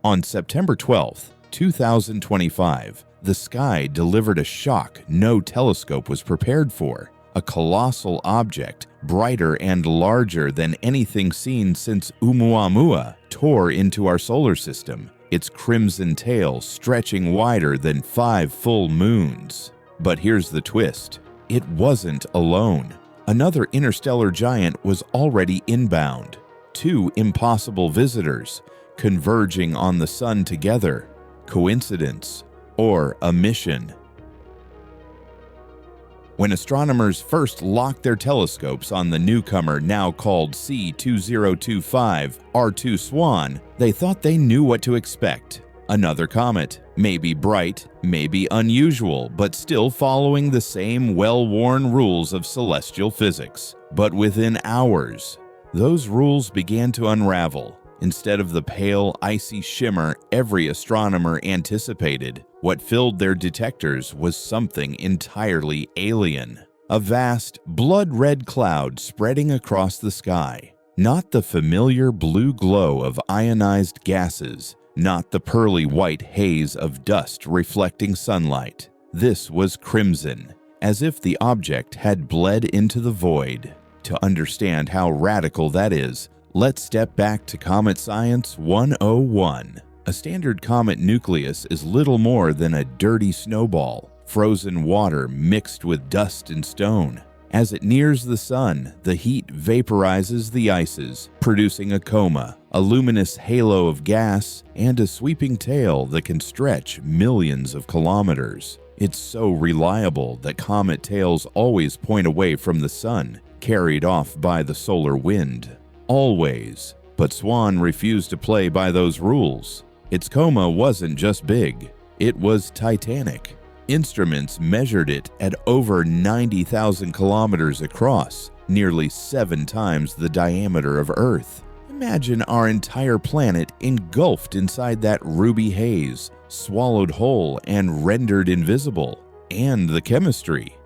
On September 12, 2025, the sky delivered a shock no telescope was prepared for. A colossal object, brighter and larger than anything seen since Oumuamua, tore into our solar system, its crimson tail stretching wider than 5 full moons. But here's the twist. It wasn't alone. Another interstellar giant was already inbound. 2 impossible visitors, converging on the sun together. Coincidence or a mission? When astronomers first locked their telescopes on the newcomer now called C2025 R2 Swan, they thought they knew what to expect. Another comet, maybe bright, maybe unusual, but still following the same well-worn rules of celestial physics. But within hours, those rules began to unravel. Instead of the pale, icy shimmer every astronomer anticipated, what filled their detectors was something entirely alien. A vast, blood-red cloud spreading across the sky. Not the familiar blue glow of ionized gases, not the pearly white haze of dust reflecting sunlight. This was crimson, as if the object had bled into the void. To understand how radical that is, let's step back to Comet Science 101. A standard comet nucleus is little more than a dirty snowball, frozen water mixed with dust and stone. As it nears the sun, the heat vaporizes the ices, producing a coma, a luminous halo of gas, and a sweeping tail that can stretch millions of kilometers. It's so reliable that comet tails always point away from the sun, carried off by the solar wind. Always. But Swan refused to play by those rules. Its coma wasn't just big, it was titanic. Instruments measured it at over 90,000 kilometers across, nearly 7 times the diameter of Earth. Imagine our entire planet engulfed inside that ruby haze, swallowed whole and rendered invisible. And the chemistry.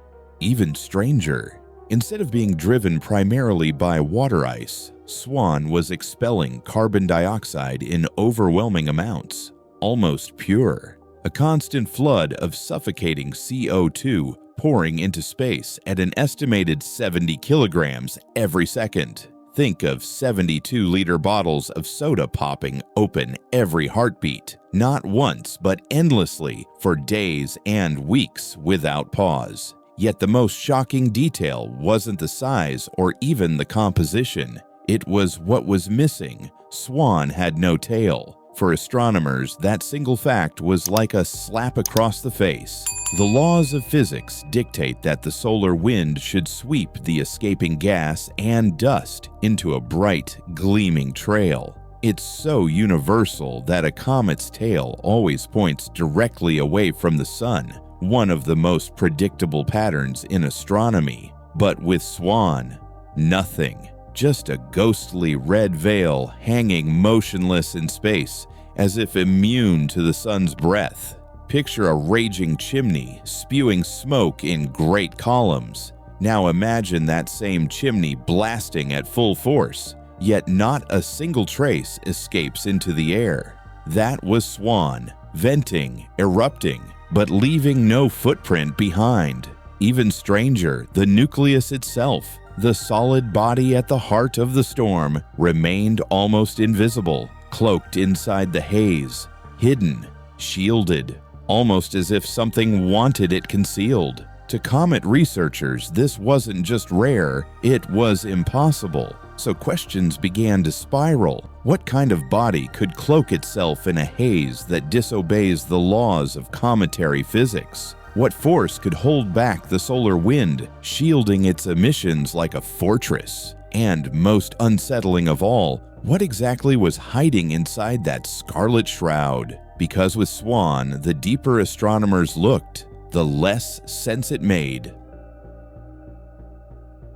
Even stranger. Instead of being driven primarily by water ice, Swan was expelling carbon dioxide in overwhelming amounts, almost pure. A constant flood of suffocating CO2 pouring into space at an estimated 70 kilograms every second. Think of 72-liter bottles of soda popping open every heartbeat, not once but endlessly for days and weeks without pause. Yet the most shocking detail wasn't the size or even the composition. It was what was missing. Swan had no tail. For astronomers, that single fact was like a slap across the face. The laws of physics dictate that the solar wind should sweep the escaping gas and dust into a bright, gleaming trail. It's so universal that a comet's tail always points directly away from the sun, one of the most predictable patterns in astronomy. But with Swan, nothing. Just a ghostly red veil hanging motionless in space, as if immune to the sun's breath. Picture a raging chimney spewing smoke in great columns. Now imagine that same chimney blasting at full force, yet not a single trace escapes into the air. That was Swan, venting, erupting, but leaving no footprint behind. Even stranger, the nucleus itself, the solid body at the heart of the storm, remained almost invisible, cloaked inside the haze, hidden, shielded, almost as if something wanted it concealed. To comet researchers, this wasn't just rare, it was impossible. So questions began to spiral. What kind of body could cloak itself in a haze that disobeys the laws of cometary physics? What force could hold back the solar wind, shielding its emissions like a fortress? And most unsettling of all, what exactly was hiding inside that scarlet shroud? Because with Swan, the deeper astronomers looked, the less sense it made.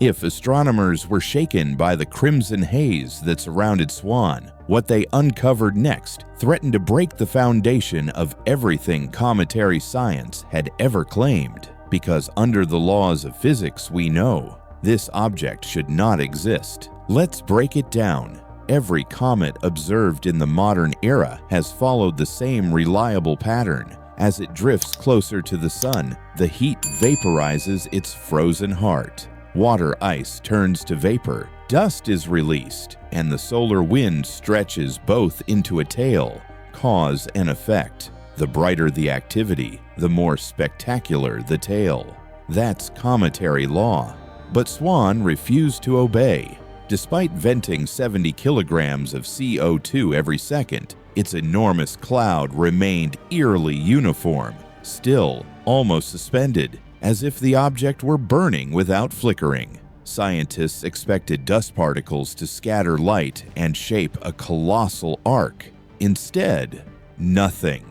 If astronomers were shaken by the crimson haze that surrounded Swan, what they uncovered next threatened to break the foundation of everything cometary science had ever claimed. Because under the laws of physics we know, this object should not exist. Let's break it down. Every comet observed in the modern era has followed the same reliable pattern. As it drifts closer to the sun, the heat vaporizes its frozen heart. Water ice turns to vapor, dust is released, and the solar wind stretches both into a tail. Cause and effect. The brighter the activity, the more spectacular the tail. That's cometary law. But Swan refused to obey. Despite venting 70 kilograms of CO2 every second, its enormous cloud remained eerily uniform, still, almost suspended, as if the object were burning without flickering. Scientists expected dust particles to scatter light and shape a colossal arc. Instead, nothing.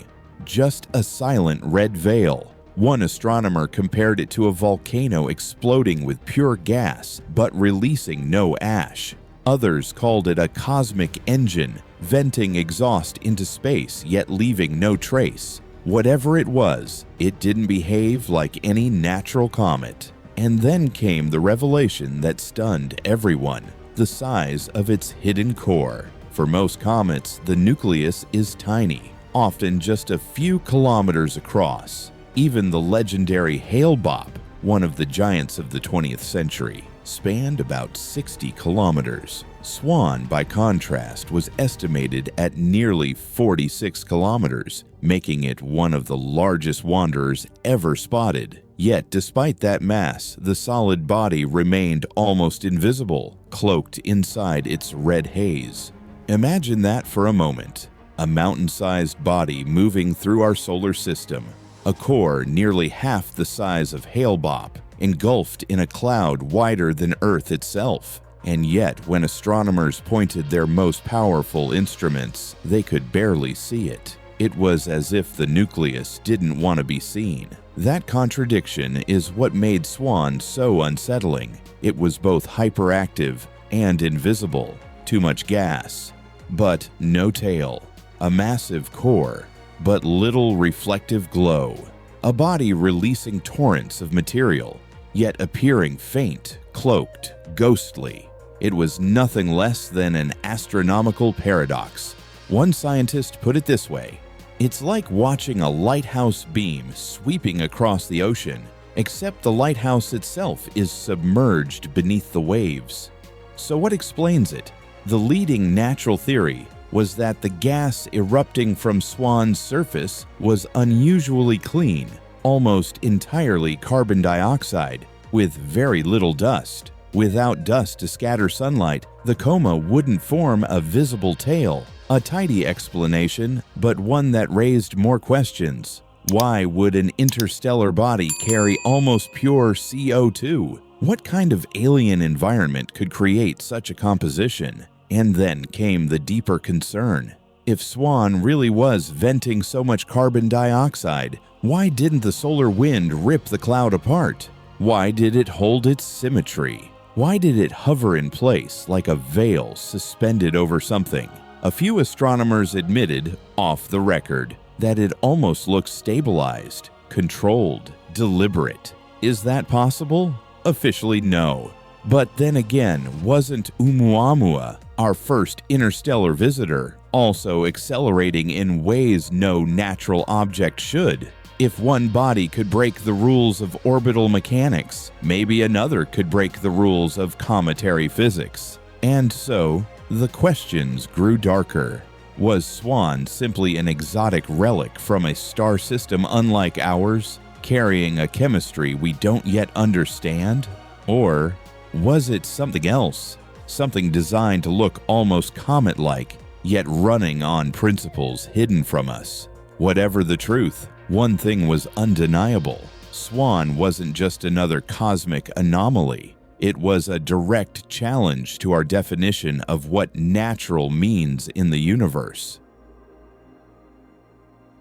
Just a silent red veil. One astronomer compared it to a volcano exploding with pure gas, but releasing no ash. Others called it a cosmic engine, venting exhaust into space yet leaving no trace. Whatever it was, it didn't behave like any natural comet. And then came the revelation that stunned everyone: the size of its hidden core. For most comets, the nucleus is tiny, often just a few kilometers across. Even the legendary Hale-Bopp, one of the giants of the 20th century, spanned about 60 kilometers. Swan, by contrast, was estimated at nearly 46 kilometers, making it one of the largest wanderers ever spotted. Yet, despite that mass, the solid body remained almost invisible, cloaked inside its red haze. Imagine that for a moment. A mountain-sized body moving through our solar system. A core nearly half the size of Hale-Bopp, engulfed in a cloud wider than Earth itself. And yet, when astronomers pointed their most powerful instruments, they could barely see it. It was as if the nucleus didn't want to be seen. That contradiction is what made Swan so unsettling. It was both hyperactive and invisible. Too much gas, but no tail. A massive core, but little reflective glow. A body releasing torrents of material, yet appearing faint, cloaked, ghostly. It was nothing less than an astronomical paradox. One scientist put it this way: it's like watching a lighthouse beam sweeping across the ocean, except the lighthouse itself is submerged beneath the waves. So what explains it? The leading natural theory was that the gas erupting from Swan's surface was unusually clean, almost entirely carbon dioxide, with very little dust. Without dust to scatter sunlight, the coma wouldn't form a visible tail. A tidy explanation, but one that raised more questions. Why would an interstellar body carry almost pure CO2? What kind of alien environment could create such a composition? And then came the deeper concern. If Swan really was venting so much carbon dioxide, why didn't the solar wind rip the cloud apart? Why did it hold its symmetry? Why did it hover in place like a veil suspended over something? A few astronomers admitted, off the record, that it almost looked stabilized, controlled, deliberate. Is that possible? Officially, no. But then again, wasn't Oumuamua, our first interstellar visitor, also accelerating in ways no natural object should? If one body could break the rules of orbital mechanics, maybe another could break the rules of cometary physics. And so, the questions grew darker. Was Swan simply an exotic relic from a star system unlike ours, carrying a chemistry we don't yet understand? Or was it something else? Something designed to look almost comet-like, yet running on principles hidden from us. Whatever the truth, one thing was undeniable. Swan wasn't just another cosmic anomaly. It was a direct challenge to our definition of what natural means in the universe.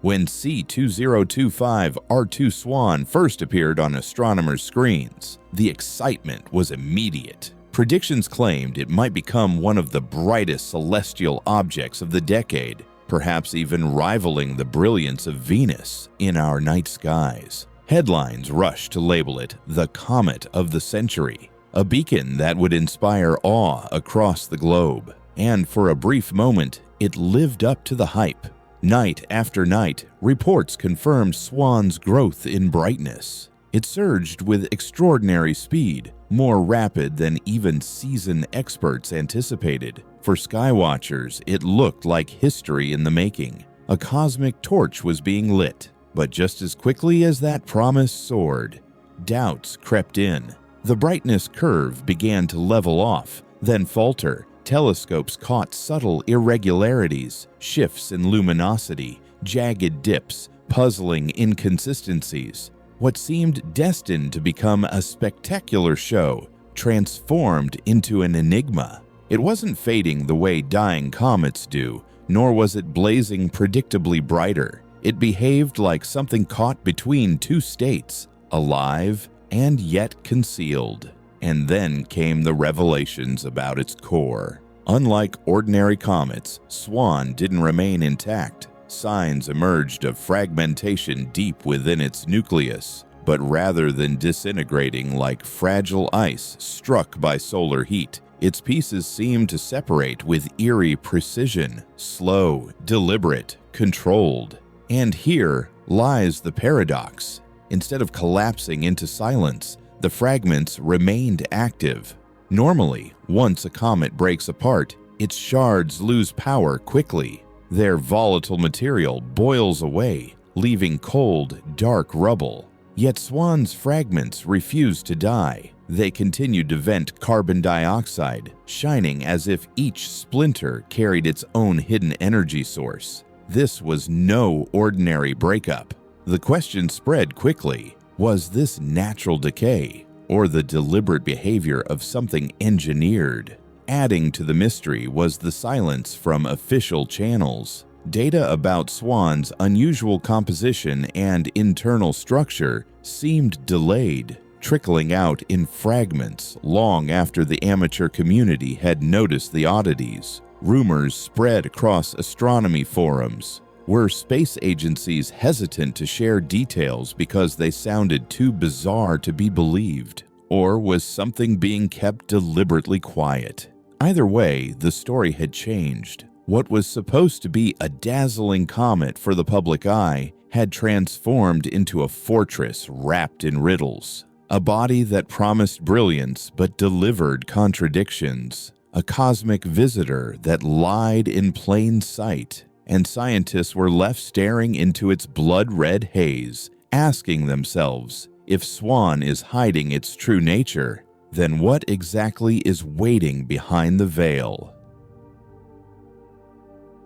When C2025 R2 Swan first appeared on astronomers' screens, the excitement was immediate. Predictions claimed it might become one of the brightest celestial objects of the decade, perhaps even rivaling the brilliance of Venus in our night skies. Headlines rushed to label it the Comet of the Century, a beacon that would inspire awe across the globe. and for a brief moment, it lived up to the hype. Night after night, reports confirmed Swan's growth in brightness. It surged with extraordinary speed, more rapid than even seasoned experts anticipated. For skywatchers, it looked like history in the making. A cosmic torch was being lit. But just as quickly as that promise soared, doubts crept in. The brightness curve began to level off, then falter. Telescopes caught subtle irregularities, shifts in luminosity, jagged dips, puzzling inconsistencies. What seemed destined to become a spectacular show transformed into an enigma. It wasn't fading the way dying comets do, nor was it blazing predictably brighter. It behaved like something caught between two states, alive and yet concealed. And then came the revelations about its core. Unlike ordinary comets, Swan didn't remain intact. Signs emerged of fragmentation deep within its nucleus, but rather than disintegrating like fragile ice struck by solar heat, its pieces seemed to separate with eerie precision, slow, deliberate, controlled. And here lies the paradox. Instead of collapsing into silence, the fragments remained active. Normally, once a comet breaks apart, its shards lose power quickly. Their volatile material boils away, leaving cold, dark rubble. Yet Swan's fragments refused to die. They continued to vent carbon dioxide, shining as if each splinter carried its own hidden energy source. This was no ordinary breakup. The question spread quickly. Was this natural decay, or the deliberate behavior of something engineered? Adding to the mystery was the silence from official channels. Data about Swan's unusual composition and internal structure seemed delayed, trickling out in fragments long after the amateur community had noticed the oddities. Rumors spread across astronomy forums. Were space agencies hesitant to share details because they sounded too bizarre to be believed? Or was something being kept deliberately quiet? Either way, the story had changed. What was supposed to be a dazzling comet for the public eye had transformed into a fortress wrapped in riddles. A body that promised brilliance but delivered contradictions. A cosmic visitor that lied in plain sight. And scientists were left staring into its blood-red haze, asking themselves, if Swan is hiding its true nature, then what exactly is waiting behind the veil?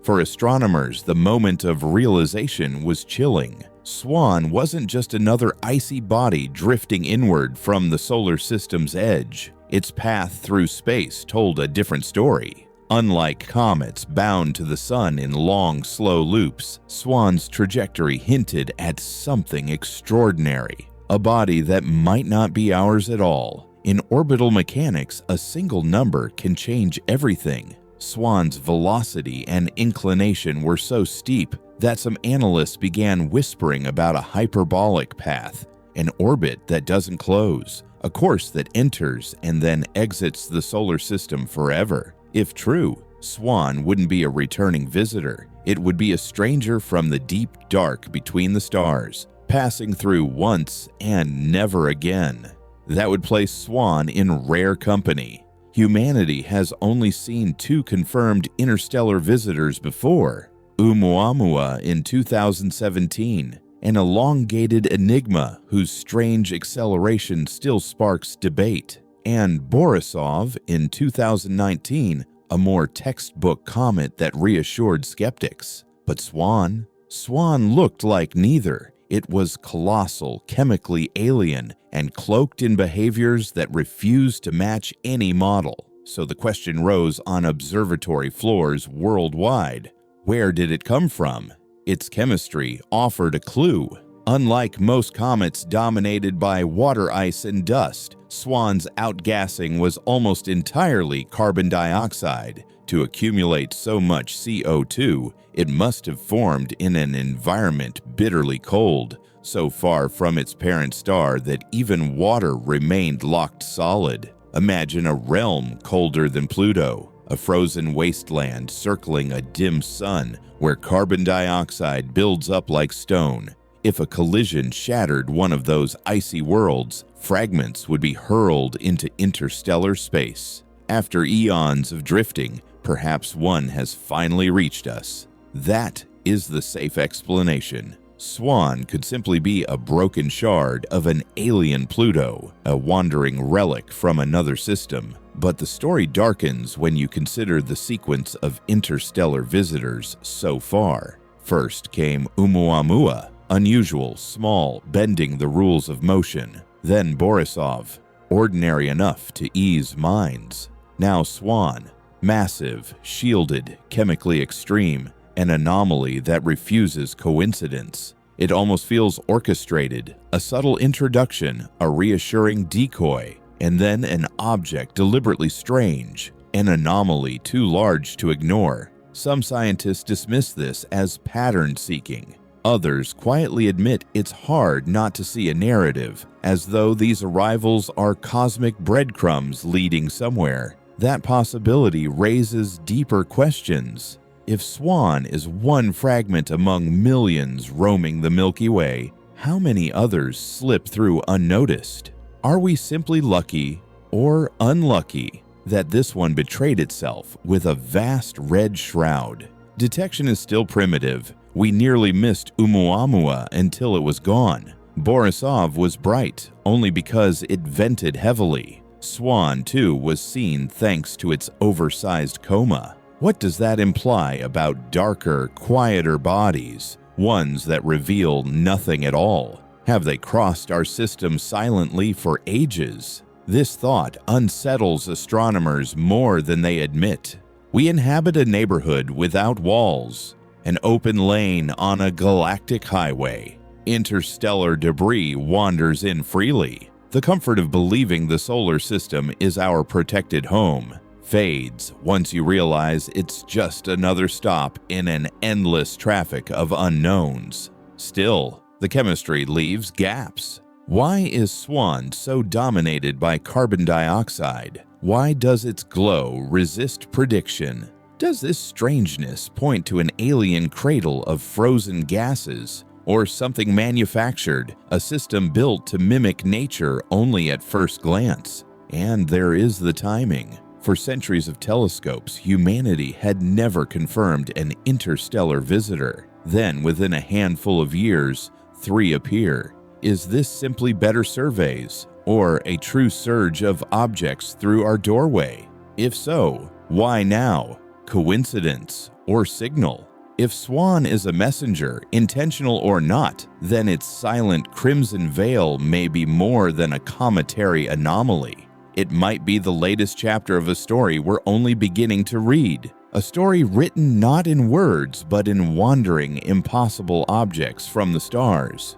For astronomers, the moment of realization was chilling. Swan wasn't just another icy body drifting inward from the solar system's edge. Its path through space told a different story. Unlike comets bound to the sun in long, slow loops, Swan's trajectory hinted at something extraordinary. A body that might not be ours at all. In orbital mechanics, a single number can change everything. Swan's velocity and inclination were so steep that some analysts began whispering about a hyperbolic path, an orbit that doesn't close, a course that enters and then exits the solar system forever. If true, Swan wouldn't be a returning visitor. It would be a stranger from the deep dark between the stars, passing through once and never again. That would place Swan in rare company. Humanity has only seen two confirmed interstellar visitors before, Oumuamua in 2017, an elongated enigma whose strange acceleration still sparks debate, and Borisov in 2019, a more textbook comet that reassured skeptics. But Swan looked like neither. It was colossal, chemically alien, and cloaked in behaviors that refused to match any model. So the question rose on observatory floors worldwide. Where did it come from? Its chemistry offered a clue. Unlike most comets dominated by water ice and dust, Swan's outgassing was almost entirely carbon dioxide. To accumulate so much CO2, it must have formed in an environment bitterly cold, so far from its parent star that even water remained locked solid. Imagine a realm colder than Pluto, a frozen wasteland circling a dim sun where carbon dioxide builds up like stone. If a collision shattered one of those icy worlds, fragments would be hurled into interstellar space. After eons of drifting, perhaps one has finally reached us. That is the safe explanation. Swan could simply be a broken shard of an alien Pluto, a wandering relic from another system. But the story darkens when you consider the sequence of interstellar visitors so far. First came Oumuamua, unusual, small, bending the rules of motion. Then Borisov, ordinary enough to ease minds. Now Swan, massive, shielded, chemically extreme, an anomaly that refuses coincidence. It almost feels orchestrated, a subtle introduction, a reassuring decoy, and then an object deliberately strange, an anomaly too large to ignore. Some scientists dismiss this as pattern seeking. Others quietly admit it's hard not to see a narrative, as though these arrivals are cosmic breadcrumbs leading somewhere. That possibility raises deeper questions. If Swan is one fragment among millions roaming the Milky Way, how many others slip through unnoticed? Are we simply lucky or unlucky that this one betrayed itself with a vast red shroud? Detection is still primitive. We nearly missed Oumuamua until it was gone. Borisov was bright only because it vented heavily. Swan, too, was seen thanks to its oversized coma. What does that imply about darker, quieter bodies, ones that reveal nothing at all? Have they crossed our system silently for ages? This thought unsettles astronomers more than they admit. We inhabit a neighborhood without walls, an open lane on a galactic highway. Interstellar debris wanders in freely. The comfort of believing the solar system is our protected home fades once you realize it's just another stop in an endless traffic of unknowns. Still, the chemistry leaves gaps. Why is Swan so dominated by carbon dioxide? Why does its glow resist prediction? Does this strangeness point to an alien cradle of frozen gases, or something manufactured, a system built to mimic nature only at first glance? And there is the timing. For centuries of telescopes, humanity had never confirmed an interstellar visitor. Then, within a handful of years, 3 appear. Is this simply better surveys, or a true surge of objects through our doorway? If so, why now? Coincidence or signal? If Swan is a messenger, intentional or not, then its silent crimson veil may be more than a cometary anomaly. It might be the latest chapter of a story we're only beginning to read. A story written not in words, but in wandering, impossible objects from the stars.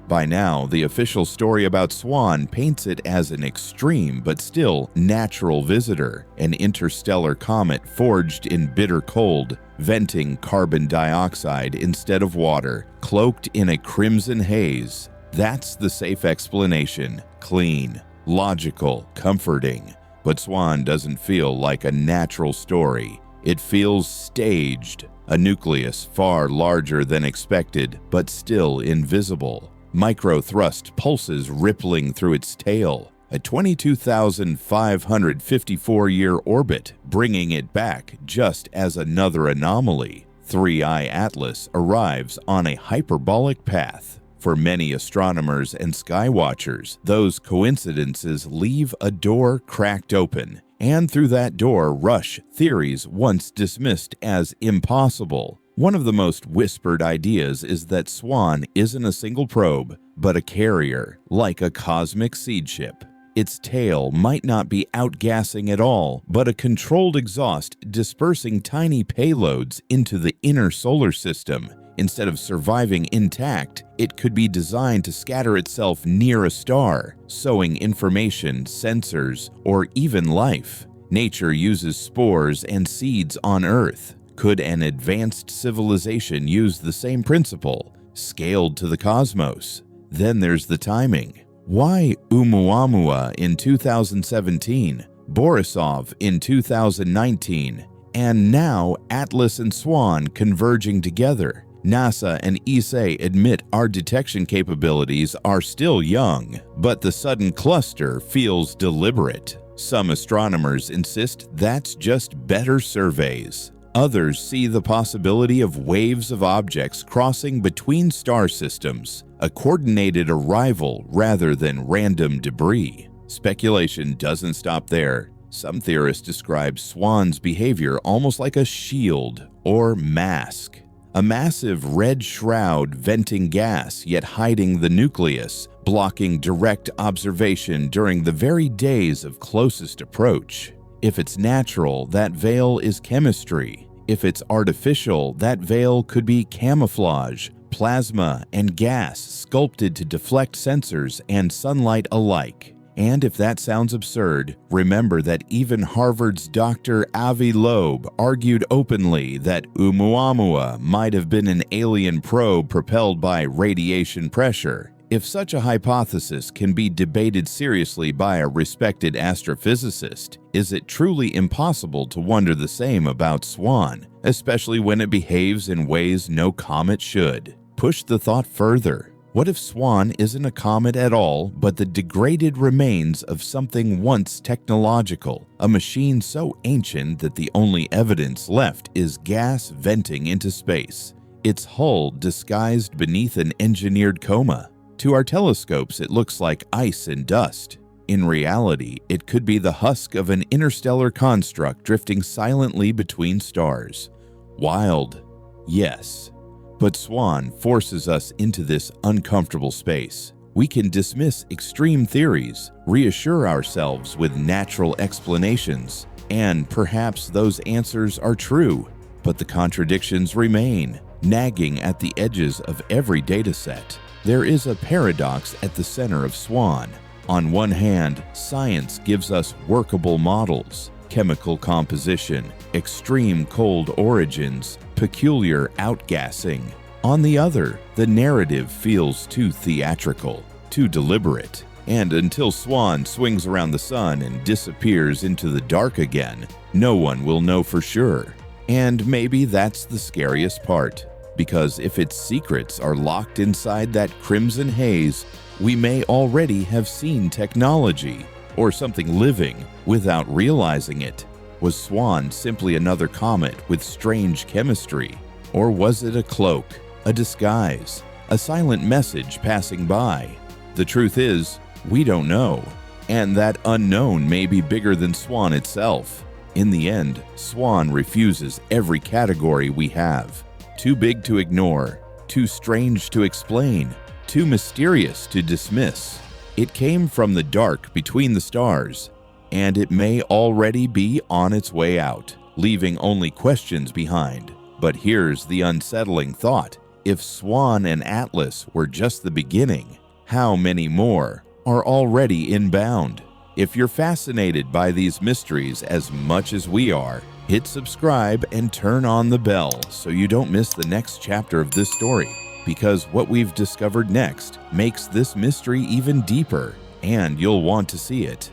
By now, the official story about Swan paints it as an extreme but still natural visitor, an interstellar comet forged in bitter cold, venting carbon dioxide instead of water, cloaked in a crimson haze. That's the safe explanation. Clean, logical, comforting. But Swan doesn't feel like a natural story. It feels staged, a nucleus far larger than expected, but still invisible. Micro-thrust pulses rippling through its tail, a 22,554-year orbit, bringing it back just as another anomaly. 3I Atlas arrives on a hyperbolic path. For many astronomers and skywatchers, those coincidences leave a door cracked open, and through that door rush theories once dismissed as impossible. One of the most whispered ideas is that Swan isn't a single probe, but a carrier, like a cosmic seed ship. Its tail might not be outgassing at all, but a controlled exhaust dispersing tiny payloads into the inner solar system. Instead of surviving intact, it could be designed to scatter itself near a star, sowing information, sensors, or even life. Nature uses spores and seeds on Earth. Could an advanced civilization use the same principle, scaled to the cosmos? Then there's the timing. Why Oumuamua in 2017? Borisov in 2019, and now Atlas and Swan converging together. NASA and ESA admit our detection capabilities are still young, but the sudden cluster feels deliberate. Some astronomers insist that's just better surveys. Others see the possibility of waves of objects crossing between star systems, a coordinated arrival rather than random debris. Speculation doesn't stop there. Some theorists describe Swan's behavior almost like a shield or mask. A massive red shroud venting gas yet hiding the nucleus, blocking direct observation during the very days of closest approach. If it's natural, that veil is chemistry. If it's artificial, that veil could be camouflage, plasma, and gas sculpted to deflect sensors and sunlight alike. And if that sounds absurd, remember that even Harvard's Dr. Avi Loeb argued openly that Oumuamua might have been an alien probe propelled by radiation pressure. If such a hypothesis can be debated seriously by a respected astrophysicist, is it truly impossible to wonder the same about Swan, especially when it behaves in ways no comet should? Push the thought further. What if Swan isn't a comet at all, but the degraded remains of something once technological, a machine so ancient that the only evidence left is gas venting into space, its hull disguised beneath an engineered coma? To our telescopes, it looks like ice and dust. In reality, it could be the husk of an interstellar construct drifting silently between stars. Wild, yes. But Swan forces us into this uncomfortable space. We can dismiss extreme theories, reassure ourselves with natural explanations, and perhaps those answers are true, but the contradictions remain, nagging at the edges of every dataset. There is a paradox at the center of Swan. On one hand, science gives us workable models, chemical composition, extreme cold origins, peculiar outgassing. On the other, the narrative feels too theatrical, too deliberate. And until Swan swings around the sun and disappears into the dark again, no one will know for sure. And maybe that's the scariest part, because if its secrets are locked inside that crimson haze, we may already have seen technology or something living without realizing it. Was Swan simply another comet with strange chemistry? Or was it a cloak, a disguise, a silent message passing by? The truth is, we don't know, and that unknown may be bigger than Swan itself. In the end, Swan refuses every category we have. Too big to ignore, too strange to explain, too mysterious to dismiss. It came from the dark between the stars, and it may already be on its way out, leaving only questions behind. But here's the unsettling thought. If Swan and Atlas were just the beginning, how many more are already inbound? If you're fascinated by these mysteries as much as we are, hit subscribe and turn on the bell so you don't miss the next chapter of this story, because what we've discovered next makes this mystery even deeper, and you'll want to see it.